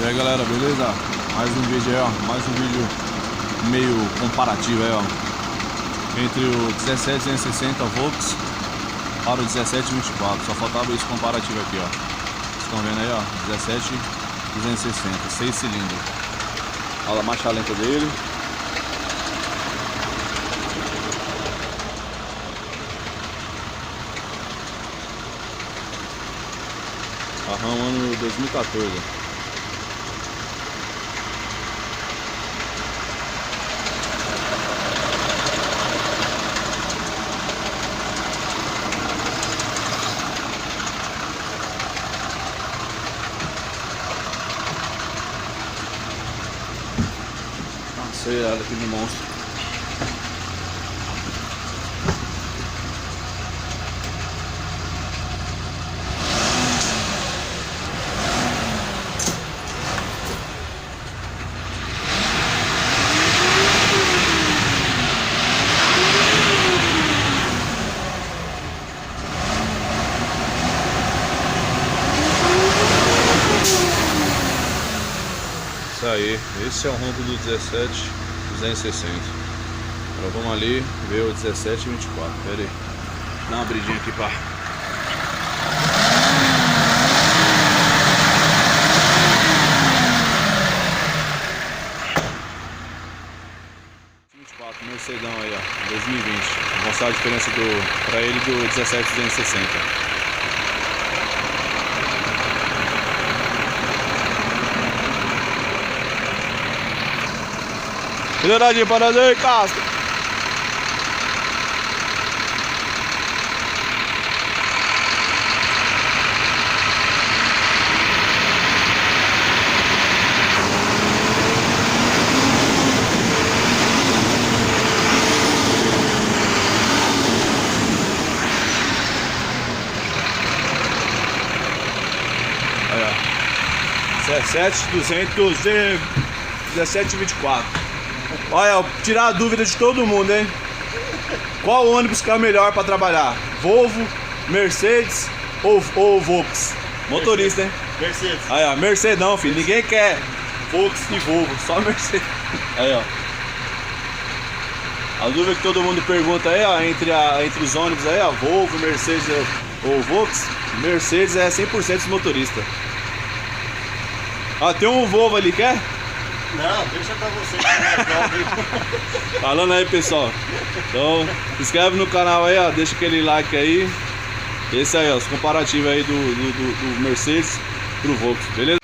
E aí galera, beleza? Mais um vídeo aí, ó. Mais um vídeo meio comparativo aí, ó. Entre o 17260 Volks para o 1724. Só faltava esse comparativo aqui, ó. Vocês estão vendo aí, ó. 17260, 6 cilindros. Olha a marcha lenta dele. Carrão ano 2014. Acelerada aqui no monstro. Isso aí, esse é o ronco do 17260. Agora vamos ali ver o 1724. Pera aí, dá uma abridinha aqui, pá. Mercedão aí, ó, 2020. Vou mostrar a diferença pra ele do 17260. Melhoradinho para nós aí, casca. Olha, 17224. Olha, tirar a dúvida de todo mundo, hein? Qual ônibus que é o melhor para trabalhar? Volvo, Mercedes ou Volks? Motorista, hein? Mercedes. Aí, ó, Mercedão, filho. Ninguém quer Volks e Volvo, só Mercedes. Aí, ó. A dúvida que todo mundo pergunta aí, ó, entre os ônibus aí, ó, Volvo, Mercedes ou Volks, Mercedes é 100% dos motoristas. Ó, tem um Volvo ali, quer? Não, deixa pra você que é mais jovem. Falando aí, pessoal. Então, se inscreve no canal aí, ó. Deixa aquele like aí. Esse aí, ó, os comparativos aí do Mercedes pro Volks, beleza?